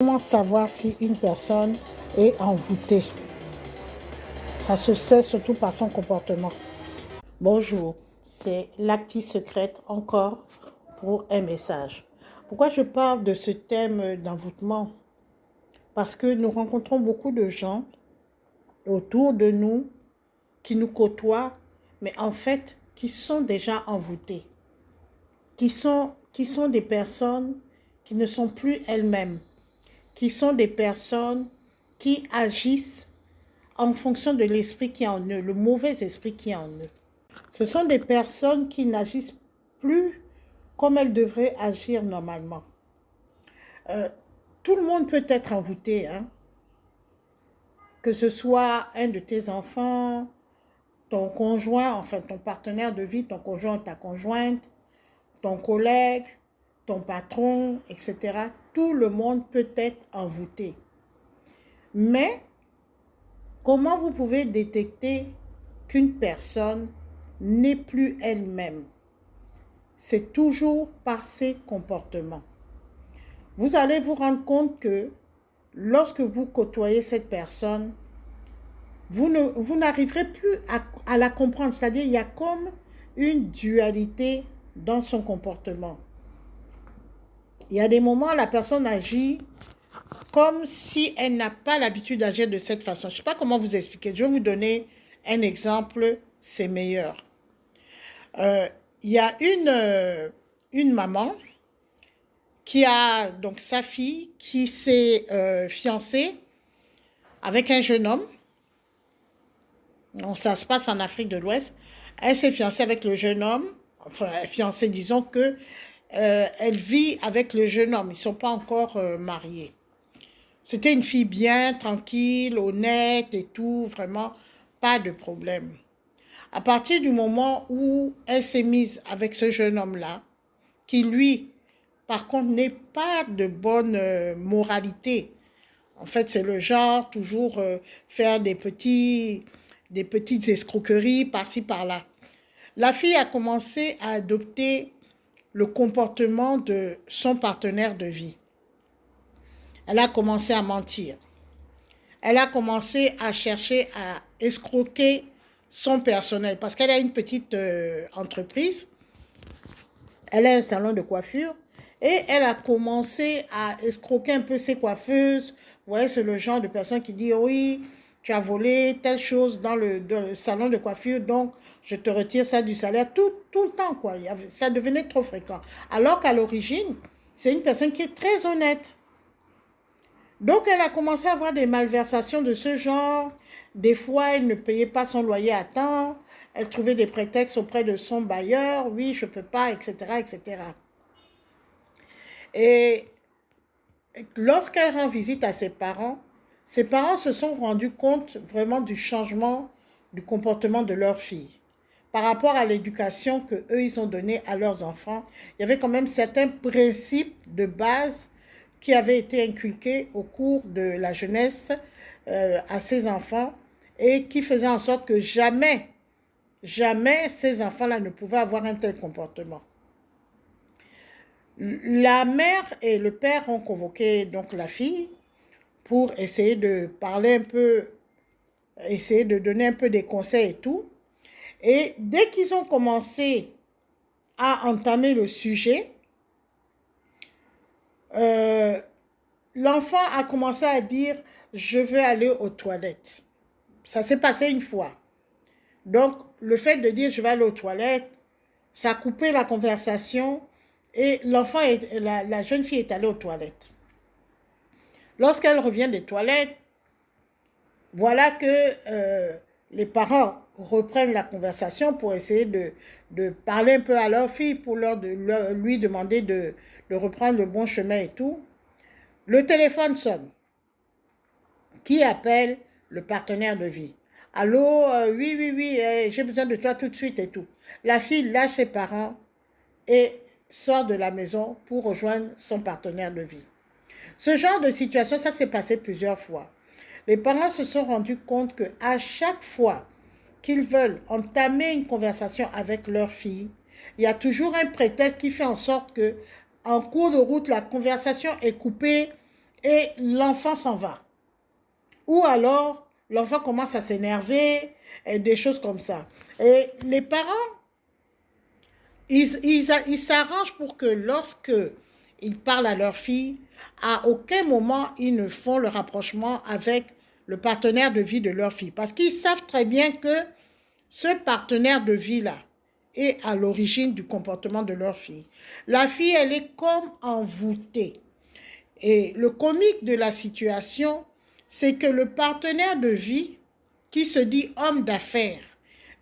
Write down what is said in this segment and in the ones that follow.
Comment savoir si une personne est envoûtée? Ça se sait surtout par son comportement. Bonjour, c'est Lacti Secrète encore pour un message. Pourquoi je parle de ce thème d'envoûtement? Parce que nous rencontrons beaucoup de gens autour de nous qui nous côtoient, mais en fait qui sont déjà envoûtés, qui sont des personnes qui ne sont plus elles-mêmes, qui sont des personnes qui agissent en fonction de l'esprit qui est en eux, le mauvais esprit qui est en eux. Ce sont des personnes qui n'agissent plus comme elles devraient agir normalement. Tout le monde peut être envoûté, hein? Que ce soit un de tes enfants, ton conjoint, enfin ton partenaire de vie, ton conjoint, ta conjointe, ton collègue, ton patron, etc. Tout le monde peut être envoûté. Mais comment vous pouvez détecter qu'une personne n'est plus elle-même? C'est toujours par ses comportements. Vous allez vous rendre compte que lorsque vous côtoyez cette personne, vous n'arriverez plus à la comprendre. C'est-à-dire il y a comme une dualité dans son comportement. Il y a des moments où la personne agit comme si elle n'a pas l'habitude d'agir de cette façon. Je ne sais pas comment vous expliquer. Je vais vous donner un exemple, c'est meilleur. Il y a une maman qui a donc sa fille qui s'est fiancée avec un jeune homme. Donc ça se passe en Afrique de l'Ouest. Elle s'est fiancée avec le jeune homme. Enfin, fiancée, disons que elle vit avec le jeune homme. Ils ne sont pas encore mariés. C'était une fille bien, tranquille, honnête et tout. Vraiment, pas de problème. À partir du moment où elle s'est mise avec ce jeune homme-là, qui lui, par contre, n'est pas de bonne moralité. En fait, c'est le genre toujours faire des petites escroqueries par-ci, par-là. La fille a commencé à adopter le comportement de son partenaire de vie. Elle a commencé à mentir. Elle a commencé à chercher à escroquer son personnel parce qu'elle a une petite entreprise. Elle a un salon de coiffure et elle a commencé à escroquer un peu ses coiffeuses. Vous voyez, c'est le genre de personne qui dit oui, tu as volé telle chose dans le salon de coiffure, donc je te retire ça du salaire tout le temps, quoi. Ça devenait trop fréquent. Alors qu'à l'origine, c'est une personne qui est très honnête. Donc, elle a commencé à avoir des malversations de ce genre. Des fois, elle ne payait pas son loyer à temps. Elle trouvait des prétextes auprès de son bailleur. Oui, je ne peux pas, etc., etc. Et lorsqu'elle rend visite à ses parents se sont rendus compte vraiment du changement du comportement de leur fille. Par rapport à l'éducation qu'eux, ils ont donnée à leurs enfants, il y avait quand même certains principes de base qui avaient été inculqués au cours de la jeunesse à ces enfants et qui faisaient en sorte que jamais ces enfants-là ne pouvaient avoir un tel comportement. La mère et le père ont convoqué donc la fille pour essayer de parler un peu, essayer de donner un peu des conseils et tout. Et dès qu'ils ont commencé à entamer le sujet, l'enfant a commencé à dire « je veux aller aux toilettes ». Ça s'est passé une fois. Donc, le fait de dire « je vais aller aux toilettes », ça a coupé la conversation et la jeune fille est allée aux toilettes. Lorsqu'elle revient des toilettes, voilà que les parents reprennent la conversation pour essayer de parler un peu à leur fille, pour lui demander de reprendre le bon chemin et tout. Le téléphone sonne. Qui appelle? Le partenaire de vie. Allô, oui, j'ai besoin de toi tout de suite et tout. La fille lâche ses parents et sort de la maison pour rejoindre son partenaire de vie. Ce genre de situation, ça s'est passé plusieurs fois. Les parents se sont rendus compte qu'à chaque fois qu'ils veulent entamer une conversation avec leur fille, il y a toujours un prétexte qui fait en sorte que, en cours de route, la conversation est coupée et l'enfant s'en va. Ou alors, l'enfant commence à s'énerver, et des choses comme ça. Et les parents, ils s'arrangent pour que lorsque ils parlent à leur fille, à aucun moment ils ne font le rapprochement avec le partenaire de vie de leur fille. Parce qu'ils savent très bien que ce partenaire de vie-là est à l'origine du comportement de leur fille. La fille, elle est comme envoûtée. Et le comique de la situation, c'est que le partenaire de vie, qui se dit homme d'affaires,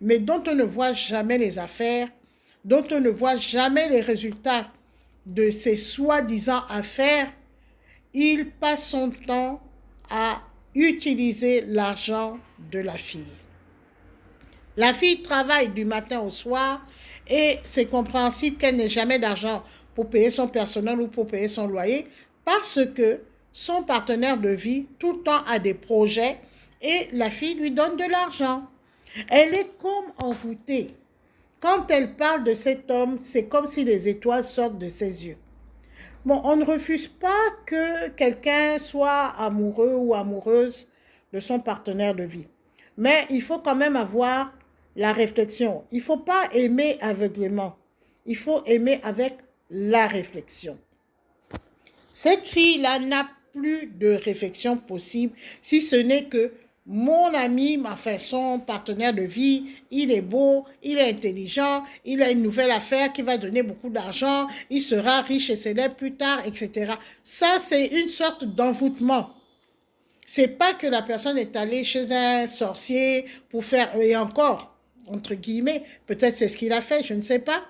mais dont on ne voit jamais les affaires, dont on ne voit jamais les résultats de ses soi-disant affaires, il passe son temps à utiliser l'argent de la fille. La fille travaille du matin au soir et c'est compréhensible qu'elle n'ait jamais d'argent pour payer son personnel ou pour payer son loyer parce que son partenaire de vie tout le temps a des projets et la fille lui donne de l'argent. Elle est comme envoûtée. Quand elle parle de cet homme, c'est comme si les étoiles sortent de ses yeux. Bon, on ne refuse pas que quelqu'un soit amoureux ou amoureuse de son partenaire de vie. Mais il faut quand même avoir la réflexion. Il ne faut pas aimer aveuglément. Il faut aimer avec la réflexion. Cette fille-là n'a plus de réflexion possible si ce n'est que mon ami, enfin son partenaire de vie, il est beau, il est intelligent, il a une nouvelle affaire qui va donner beaucoup d'argent, il sera riche et célèbre plus tard, etc. Ça, c'est une sorte d'envoûtement. C'est pas que la personne est allée chez un sorcier pour faire, et encore, entre guillemets, peut-être c'est ce qu'il a fait, je ne sais pas.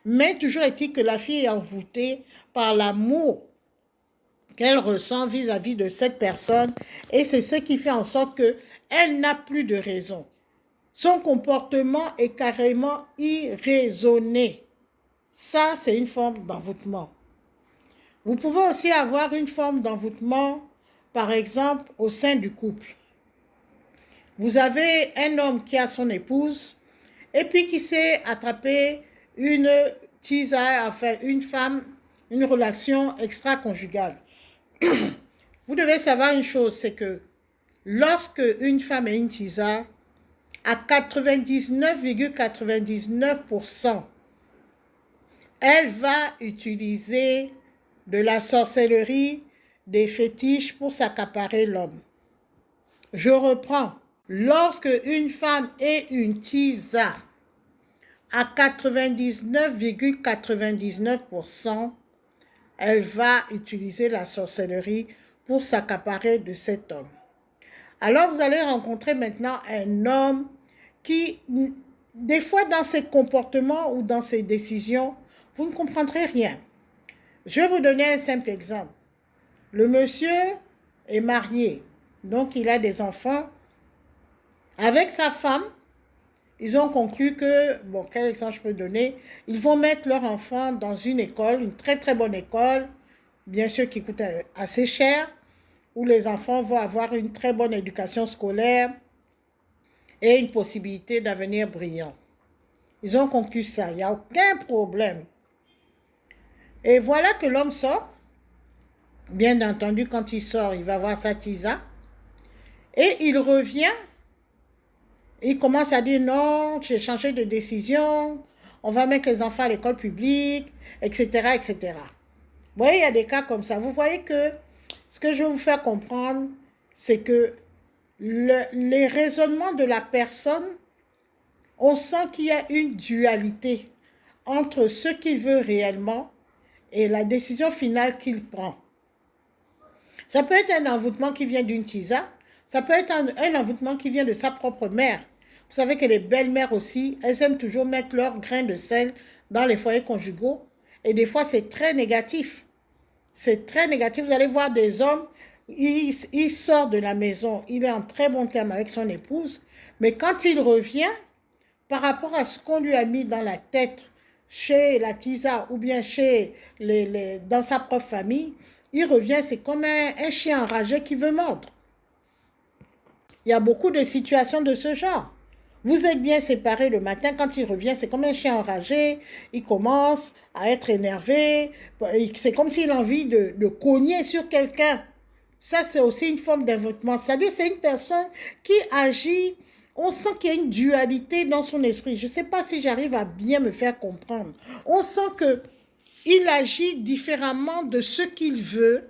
Mais toujours est-il que la fille est envoûtée par l'amour qu'elle ressent vis-à-vis de cette personne et c'est ce qui fait en sorte qu'elle n'a plus de raison. Son comportement est carrément irraisonné. Ça, c'est une forme d'envoûtement. Vous pouvez aussi avoir une forme d'envoûtement, par exemple, au sein du couple. Vous avez un homme qui a son épouse et puis qui s'est attrapé une tisa, enfin une femme, une relation extra-conjugale. Vous devez savoir une chose, c'est que lorsque une femme est une tisa, à 99,99%, elle va utiliser de la sorcellerie, des fétiches pour s'accaparer l'homme. Je reprends. Lorsque une femme est une tisa, à 99,99%, elle va utiliser la sorcellerie pour s'accaparer de cet homme. Alors vous allez rencontrer maintenant un homme qui, des fois dans ses comportements ou dans ses décisions, vous ne comprendrez rien. Je vais vous donner un simple exemple. Le monsieur est marié, donc il a des enfants. Avec sa femme, ils ont conclu que, bon, quel exemple je peux donner, ils vont mettre leur enfant dans une école, une très très bonne école, bien sûr qui coûte assez cher, où les enfants vont avoir une très bonne éducation scolaire et une possibilité d'avenir brillant. Ils ont conclu ça, il n'y a aucun problème. Et voilà que l'homme sort. Bien entendu, quand il sort, il va voir sa tisa. Et il revient. Il commence à dire non, j'ai changé de décision, on va mettre les enfants à l'école publique, etc., etc. Vous voyez, il y a des cas comme ça. Vous voyez que ce que je veux vous faire comprendre, c'est que les raisonnements de la personne, on sent qu'il y a une dualité entre ce qu'il veut réellement et la décision finale qu'il prend. Ça peut être un envoûtement qui vient d'une tisa, ça peut être un envoûtement qui vient de sa propre mère. Vous savez que les belles-mères aussi, elles aiment toujours mettre leur grain de sel dans les foyers conjugaux. Et des fois, c'est très négatif. C'est très négatif. Vous allez voir des hommes, il sort de la maison, il est en très bon terme avec son épouse, mais quand il revient, par rapport à ce qu'on lui a mis dans la tête chez la tisa ou bien dans sa propre famille, il revient, c'est comme un chien enragé qui veut mordre. Il y a beaucoup de situations de ce genre. Vous êtes bien séparés le matin, quand il revient, c'est comme un chien enragé, il commence à être énervé, c'est comme s'il a envie de cogner sur quelqu'un. Ça, c'est aussi une forme d'envoûtement. C'est-à-dire, c'est une personne qui agit, on sent qu'il y a une dualité dans son esprit. Je ne sais pas si j'arrive à bien me faire comprendre. On sent qu'il agit différemment de ce qu'il veut.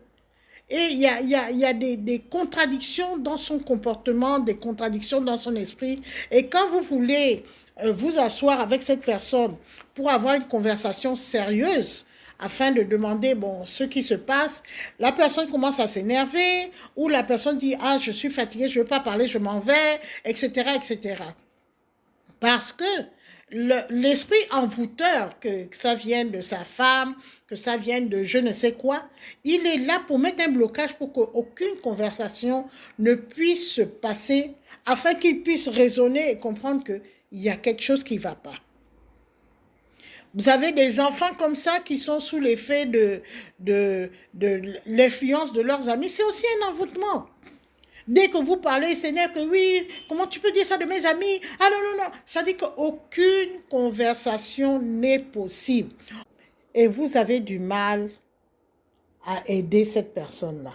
Et il y a des contradictions dans son comportement, des contradictions dans son esprit. Et quand vous voulez vous asseoir avec cette personne pour avoir une conversation sérieuse, afin de demander bon, ce qui se passe, la personne commence à s'énerver, ou la personne dit « Ah, je suis fatiguée, je ne veux pas parler, je m'en vais », etc., etc. Parce que l'esprit envoûteur, que ça vienne de sa femme, que ça vienne de je ne sais quoi, il est là pour mettre un blocage pour qu'aucune conversation ne puisse se passer, afin qu'il puisse raisonner et comprendre qu'il y a quelque chose qui ne va pas. Vous avez des enfants comme ça qui sont sous l'effet de l'influence de leurs amis. C'est aussi un envoûtement. Dès que vous parlez, il s'énerve que oui, comment tu peux dire ça de mes amis? Ah non, non, non. Ça dit qu'aucune conversation n'est possible. Et vous avez du mal à aider cette personne-là.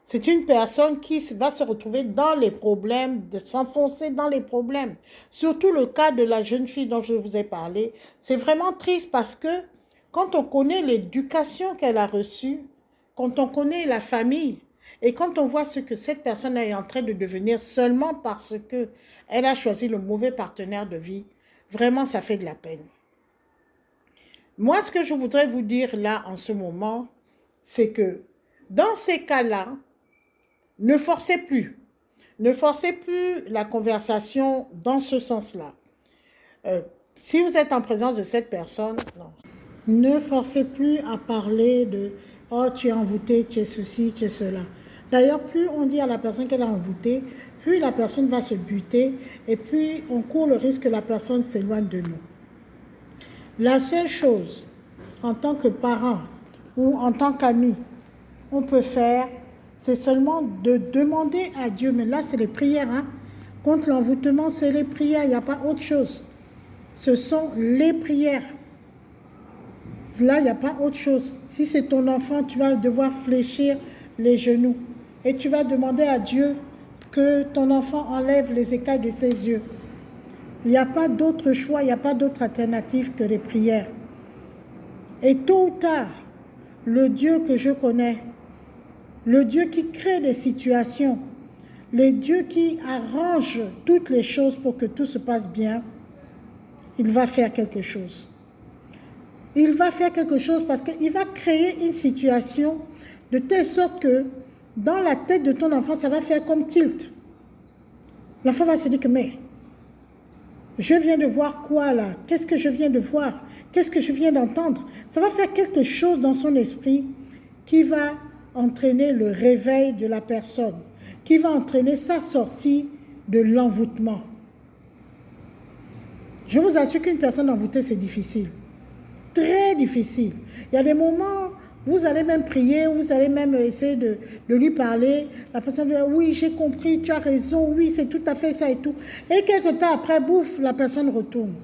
C'est une personne qui va se retrouver dans les problèmes, de s'enfoncer dans les problèmes. Surtout le cas de la jeune fille dont je vous ai parlé. C'est vraiment triste parce que quand on connaît l'éducation qu'elle a reçue, quand on connaît la famille, et quand on voit ce que cette personne est en train de devenir seulement parce qu'elle a choisi le mauvais partenaire de vie, vraiment ça fait de la peine. Moi, ce que je voudrais vous dire là en ce moment, c'est que dans ces cas-là, ne forcez plus. Ne forcez plus la conversation dans ce sens-là. Si vous êtes en présence de cette personne, non. Ne forcez plus à parler de « Oh, tu es envoûté, tu es ceci, tu es cela ». D'ailleurs, plus on dit à la personne qu'elle est envoûtée, plus la personne va se buter et puis on court le risque que la personne s'éloigne de nous. La seule chose, en tant que parent ou en tant qu'ami, on peut faire, c'est seulement de demander à Dieu, mais là c'est les prières, hein. Contre l'envoûtement, c'est les prières, il n'y a pas autre chose. Ce sont les prières. Là, il n'y a pas autre chose. Si c'est ton enfant, tu vas devoir fléchir les genoux. Et tu vas demander à Dieu que ton enfant enlève les écailles de ses yeux. Il n'y a pas d'autre choix, il n'y a pas d'autre alternative que les prières. Et tôt ou tard, le Dieu que je connais, le Dieu qui crée des situations, le Dieu qui arrange toutes les choses pour que tout se passe bien, il va faire quelque chose. Il va faire quelque chose parce qu'il va créer une situation de telle sorte que dans la tête de ton enfant, ça va faire comme tilt. L'enfant va se dire que mais, je viens de voir quoi là? Qu'est-ce que je viens de voir? Qu'est-ce que je viens d'entendre? Ça va faire quelque chose dans son esprit qui va entraîner le réveil de la personne, qui va entraîner sa sortie de l'envoûtement. Je vous assure qu'une personne envoûtée, c'est difficile. Très difficile. Il y a des moments, vous allez même prier, vous allez même essayer de lui parler. La personne va dire, oui, j'ai compris, tu as raison, oui, c'est tout à fait ça et tout. Et quelques temps après, bouf, la personne retourne.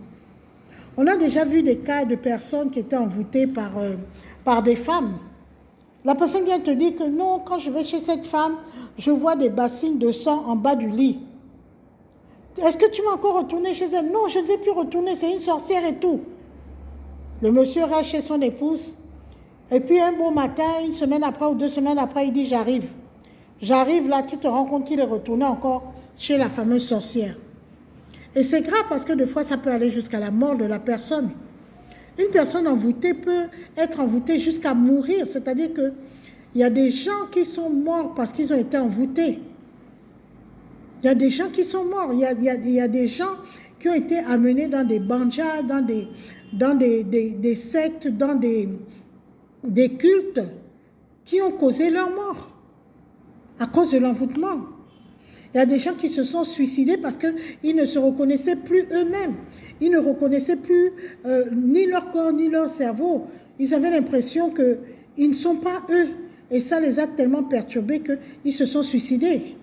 On a déjà vu des cas de personnes qui étaient envoûtées par des femmes. La personne vient te dire que non, quand je vais chez cette femme, je vois des bassines de sang en bas du lit. Est-ce que tu vas encore retourner chez elle? Non, je ne vais plus retourner, c'est une sorcière et tout. Le monsieur reste chez son épouse. Et puis un beau matin, une semaine après ou 2 semaines après, il dit j'arrive. J'arrive là, tu te rends compte qu'il est retourné encore chez la fameuse sorcière. Et c'est grave parce que des fois, ça peut aller jusqu'à la mort de la personne. Une personne envoûtée peut être envoûtée jusqu'à mourir. C'est-à-dire qu'il y a des gens qui sont morts parce qu'ils ont été envoûtés. Il y a des gens qui sont morts. Il y a des gens qui ont été amenés dans des bandjas, dans des sectes, dans des cultes qui ont causé leur mort à cause de l'envoûtement. Il y a des gens qui se sont suicidés parce qu'ils ne se reconnaissaient plus eux-mêmes. Ils ne reconnaissaient plus ni leur corps ni leur cerveau. Ils avaient l'impression qu'ils ne sont pas eux. Et ça les a tellement perturbés qu'ils se sont suicidés.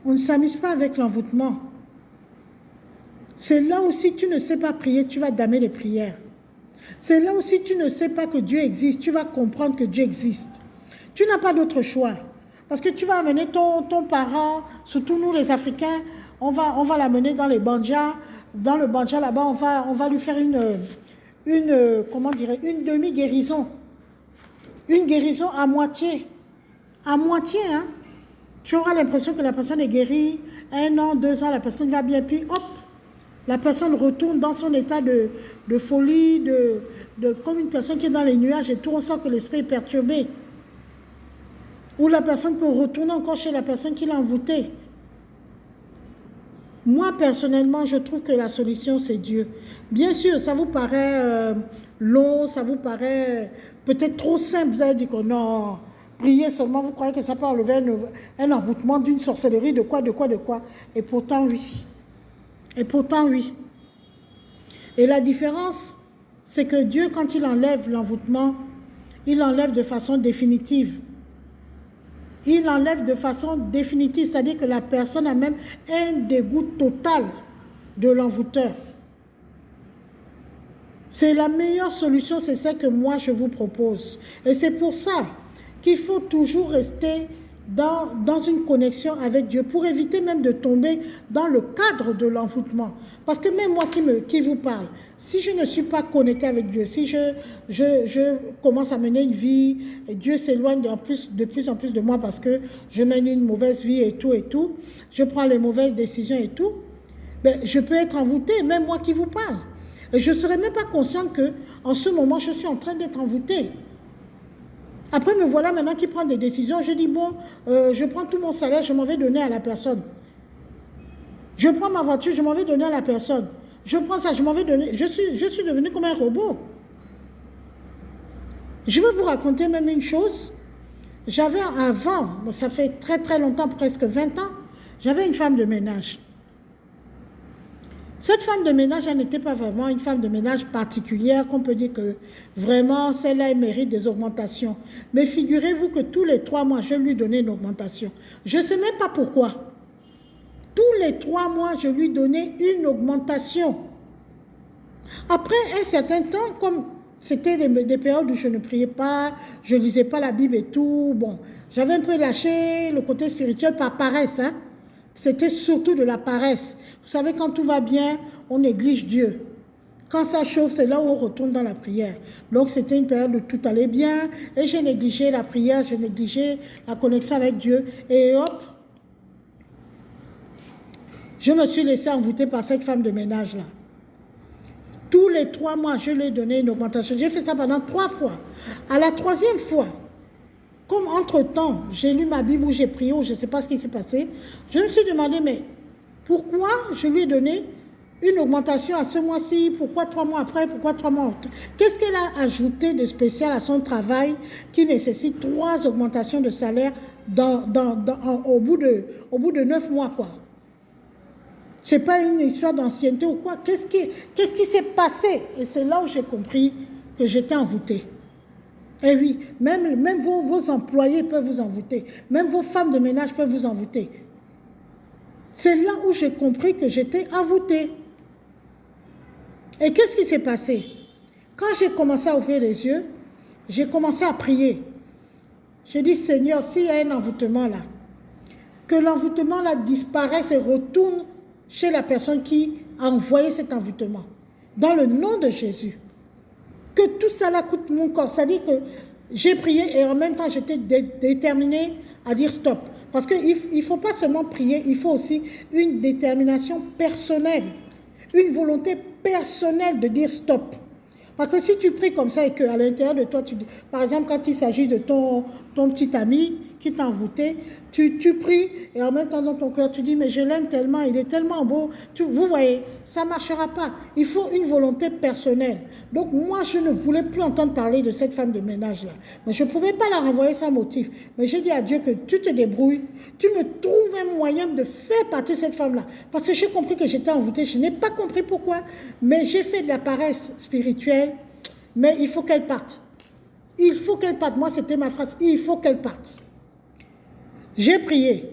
On ne s'amuse pas avec l'envoûtement. C'est là où si tu ne sais pas prier, tu vas damer les prières. C'est là où si tu ne sais pas que Dieu existe, tu vas comprendre que Dieu existe. Tu n'as pas d'autre choix. Parce que tu vas amener ton parent, surtout nous les Africains, on va l'amener dans les bandjas. Dans le bandja là-bas, on va lui faire comment dirais, une demi-guérison. Une guérison à moitié. À moitié, hein. Tu auras l'impression que la personne est guérie. 1 an, 2 ans, la personne va bien. Puis hop, la personne retourne dans son état de folie, comme une personne qui est dans les nuages et tout. On sent que l'esprit est perturbé. Ou la personne peut retourner encore chez la personne qui l'a envoûtée. Moi, personnellement, je trouve que la solution, c'est Dieu. Bien sûr, ça vous paraît long, ça vous paraît peut-être trop simple. Vous allez dire que non, prier seulement, vous croyez que ça peut enlever un envoûtement d'une sorcellerie, de quoi. Et pourtant, oui. Et pourtant, oui. Et la différence, c'est que Dieu, quand il enlève l'envoûtement, il l'enlève de façon définitive. Il l'enlève de façon définitive, c'est-à-dire que la personne a même un dégoût total de l'envoûteur. C'est la meilleure solution, c'est celle que moi je vous propose. Et c'est pour ça qu'il faut toujours rester dans une connexion avec Dieu pour éviter même de tomber dans le cadre de l'envoûtement. Parce que même moi qui vous parle, si je ne suis pas connecté avec Dieu, si je commence à mener une vie, et Dieu s'éloigne de plus en plus de moi parce que je mène une mauvaise vie et tout, je prends les mauvaises décisions et tout, ben, je peux être envoûté, même moi qui vous parle. Et je ne serais même pas consciente qu'en ce moment, je suis en train d'être envoûtée. Après, me voilà maintenant qui prend des décisions. Je dis, bon, je prends tout mon salaire, je m'en vais donner à la personne. Je prends ma voiture, je m'en vais donner à la personne. Je prends ça, je m'en vais donner. Je suis devenue comme un robot. Je vais vous raconter même une chose. J'avais avant, ça fait très très longtemps, presque 20 ans, j'avais une femme de ménage. Cette femme de ménage, elle n'était pas vraiment une femme de ménage particulière, qu'on peut dire que vraiment, celle-là, elle mérite des augmentations. Mais figurez-vous que tous les 3 mois, je lui donnais une augmentation. Je ne sais même pas pourquoi. Tous les 3 mois, je lui donnais une augmentation. Après un certain temps, comme c'était des périodes où je ne priais pas, je ne lisais pas la Bible et tout, bon, j'avais un peu lâché le côté spirituel par paresse, hein. C'était surtout de la paresse. Vous savez, quand tout va bien, on néglige Dieu. Quand ça chauffe, c'est là où on retourne dans la prière. Donc, c'était une période où tout allait bien. Et j'ai négligé la prière, j'ai négligé la connexion avec Dieu. Et hop, je me suis laissé envoûter par cette femme de ménage-là. Tous les 3 mois, je lui ai donné une augmentation. J'ai fait ça pendant 3 fois. À la 3e fois, comme entre-temps, j'ai lu ma Bible ou j'ai prié ou je ne sais pas ce qui s'est passé, je me suis demandé, mais pourquoi je lui ai donné une augmentation à ce mois-ci? Pourquoi 3 mois après? Pourquoi 3 mois après? Qu'est-ce qu'elle a ajouté de spécial à son travail qui nécessite 3 augmentations de salaire au bout de 9 mois, quoi? Ce n'est pas une histoire d'ancienneté ou quoi. Qu'est-ce qui s'est passé? Et c'est là où j'ai compris que j'étais envoûtée. Eh oui, même vos employés peuvent vous envoûter. Même vos femmes de ménage peuvent vous envoûter. C'est là où j'ai compris que j'étais envoûtée. Et qu'est-ce qui s'est passé? Quand j'ai commencé à ouvrir les yeux, j'ai commencé à prier. J'ai dit, Seigneur, s'il y a un envoûtement là, que l'envoûtement là disparaisse et retourne chez la personne qui a envoyé cet envoûtement. Dans le nom de Jésus. Que tout ça là coûte mon corps. C'est-à-dire que j'ai prié et en même temps j'étais déterminée à dire stop. Parce qu'il ne faut pas seulement prier, il faut aussi une détermination personnelle. Une volonté personnelle de dire stop. Parce que si tu pries comme ça et qu'à l'intérieur de toi, par exemple quand il s'agit de ton petit ami qui t'a envoûté, tu pries et en même temps dans ton cœur tu dis mais je l'aime tellement, il est tellement beau. Vous voyez, ça ne marchera pas. Il faut une volonté personnelle. Donc moi je ne voulais plus entendre parler de cette femme de ménage là. Mais je ne pouvais pas la renvoyer sans motif. Mais j'ai dit à Dieu que tu te débrouilles, tu me trouves un moyen de faire partir cette femme là. Parce que j'ai compris que j'étais envoûtée, je n'ai pas compris pourquoi. Mais j'ai fait de la paresse spirituelle, mais il faut qu'elle parte. Il faut qu'elle parte. Moi c'était ma phrase, il faut qu'elle parte. J'ai prié.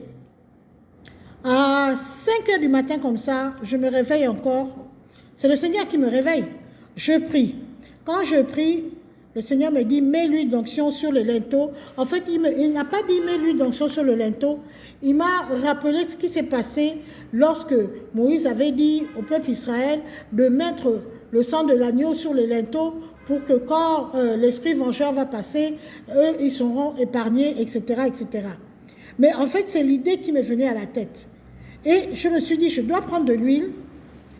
À 5 heures du matin comme ça, je me réveille encore. C'est le Seigneur qui me réveille. Je prie. Quand je prie, le Seigneur me dit, mets l'huile d'onction sur le linteau. En fait, il n'a pas dit, mets l'huile d'onction sur le linteau. Il m'a rappelé ce qui s'est passé lorsque Moïse avait dit au peuple Israël de mettre le sang de l'agneau sur le linteau pour que quand l'esprit vengeur va passer, eux, ils seront épargnés, etc., etc. Mais en fait, c'est l'idée qui m'est venue à la tête. Et je me suis dit, je dois prendre de l'huile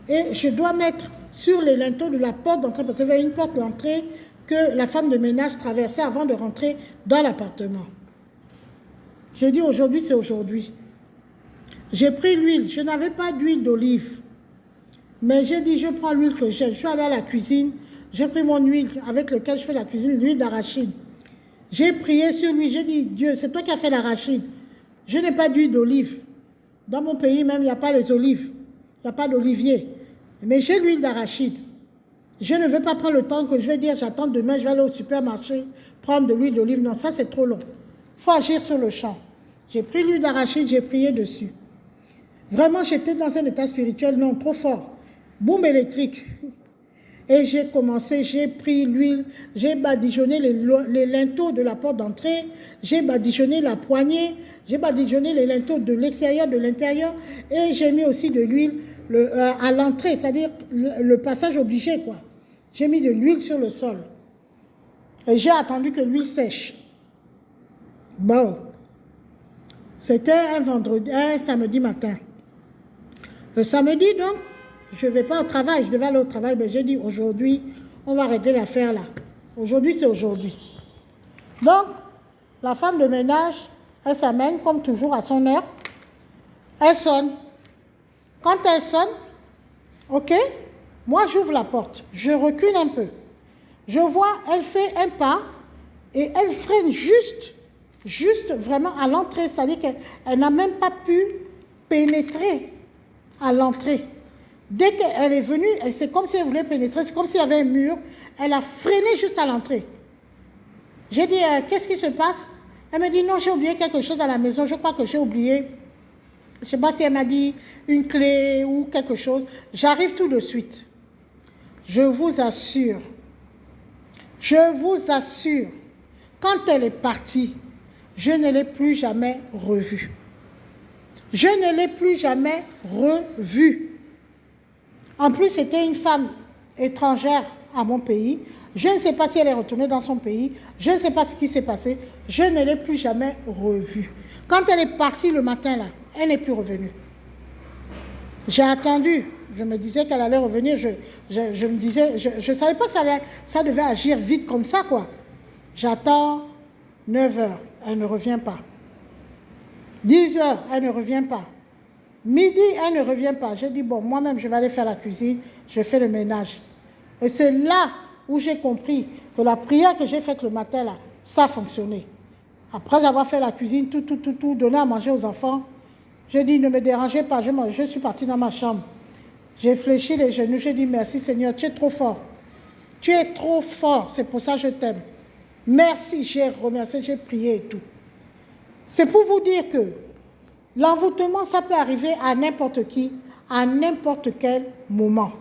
et je dois mettre sur les linteaux de la porte d'entrée, parce qu'il y avait une porte d'entrée que la femme de ménage traversait avant de rentrer dans l'appartement. J'ai dit, aujourd'hui, c'est aujourd'hui. J'ai pris l'huile, je n'avais pas d'huile d'olive, mais j'ai dit, je prends l'huile que j'ai. Je suis allée à la cuisine, j'ai pris mon huile avec laquelle je fais la cuisine, l'huile d'arachide. J'ai prié sur lui, j'ai dit, Dieu, c'est toi qui as fait l'arachide. Je n'ai pas d'huile d'olive. Dans mon pays même, il n'y a pas les olives. Il n'y a pas d'olivier. Mais j'ai l'huile d'arachide. Je ne veux pas prendre le temps que je vais dire, j'attends demain, je vais aller au supermarché, prendre de l'huile d'olive. Non, ça c'est trop long. Il faut agir sur le champ. J'ai pris l'huile d'arachide, j'ai prié dessus. Vraiment, j'étais dans un état spirituel, non, trop fort. Boum électrique. Et j'ai commencé, j'ai pris l'huile, j'ai badigeonné les linteaux de la porte d'entrée, j'ai badigeonné la poignée, j'ai badigeonné les linteaux de l'extérieur, de l'intérieur, et j'ai mis aussi de l'huile à l'entrée, c'est-à-dire le passage obligé, quoi. J'ai mis de l'huile sur le sol. Et j'ai attendu que l'huile sèche. Bon. C'était un samedi matin. Le samedi, donc, je ne vais pas au travail, je devais aller au travail, mais j'ai dit aujourd'hui, on va régler l'affaire là. Aujourd'hui, c'est aujourd'hui. Donc, la femme de ménage, elle s'amène comme toujours à son heure. Elle sonne. Quand elle sonne, ok, moi j'ouvre la porte, je recule un peu. Je vois, elle fait un pas et elle freine juste vraiment à l'entrée, c'est-à-dire qu'elle n'a même pas pu pénétrer à l'entrée. Dès qu'elle est venue, c'est comme si elle voulait pénétrer, c'est comme s'il y avait un mur, elle a freiné juste à l'entrée. J'ai dit, qu'est-ce qui se passe? Elle me dit, non, j'ai oublié quelque chose à la maison, je crois que j'ai oublié. Je ne sais pas si elle m'a dit une clé ou quelque chose. J'arrive tout de suite. Je vous assure, quand elle est partie, je ne l'ai plus jamais revue. Je ne l'ai plus jamais revue. En plus, c'était une femme étrangère à mon pays. Je ne sais pas si elle est retournée dans son pays. Je ne sais pas ce qui s'est passé. Je ne l'ai plus jamais revue. Quand elle est partie le matin, là, elle n'est plus revenue. J'ai attendu. Je me disais qu'elle allait revenir. Je me disais, je ne savais pas que ça devait agir vite comme ça, quoi. J'attends 9 heures. Elle ne revient pas. 10 heures, elle ne revient pas. Midi, elle ne revient pas. J'ai dit, bon, moi-même, je vais aller faire la cuisine, je fais le ménage. Et c'est là où j'ai compris que la prière que j'ai faite le matin, là, ça a fonctionné. Après avoir fait la cuisine, tout, donner à manger aux enfants, j'ai dit, ne me dérangez pas, je suis partie dans ma chambre. J'ai fléchi les genoux, j'ai dit, merci Seigneur, tu es trop fort. Tu es trop fort, c'est pour ça que je t'aime. Merci, j'ai remercié, j'ai prié et tout. C'est pour vous dire que l'envoûtement, ça peut arriver à n'importe qui, à n'importe quel moment.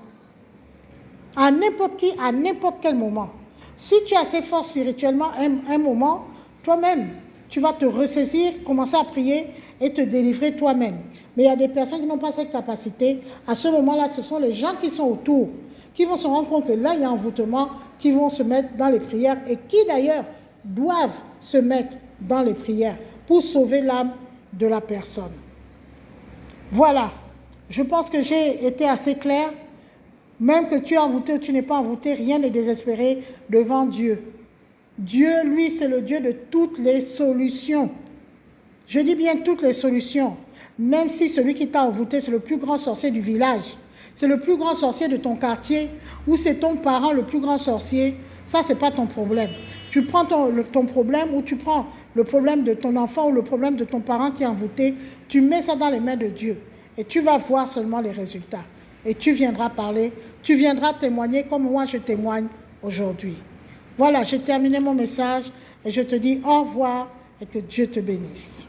À n'importe qui, à n'importe quel moment. Si tu es assez fort spirituellement, un moment, toi-même, tu vas te ressaisir, commencer à prier et te délivrer toi-même. Mais il y a des personnes qui n'ont pas cette capacité. À ce moment-là, ce sont les gens qui sont autour, qui vont se rendre compte que là, il y a envoûtement, qui vont se mettre dans les prières et qui d'ailleurs doivent se mettre dans les prières pour sauver l'âme de la personne. Voilà, je pense que j'ai été assez claire. Même que tu es envoûté ou tu n'es pas envoûté, rien n'est désespéré devant Dieu. Dieu, lui, c'est le Dieu de toutes les solutions. Je dis bien toutes les solutions. Même si celui qui t'a envoûté, c'est le plus grand sorcier du village, c'est le plus grand sorcier de ton quartier, ou c'est ton parent le plus grand sorcier, ça, ce n'est pas ton problème. Tu prends ton problème ou tu prends le problème de ton enfant ou le problème de ton parent qui est envoûté, tu mets ça dans les mains de Dieu et tu vas voir seulement les résultats. Et tu viendras parler, tu viendras témoigner comme moi je témoigne aujourd'hui. Voilà, j'ai terminé mon message et je te dis au revoir et que Dieu te bénisse.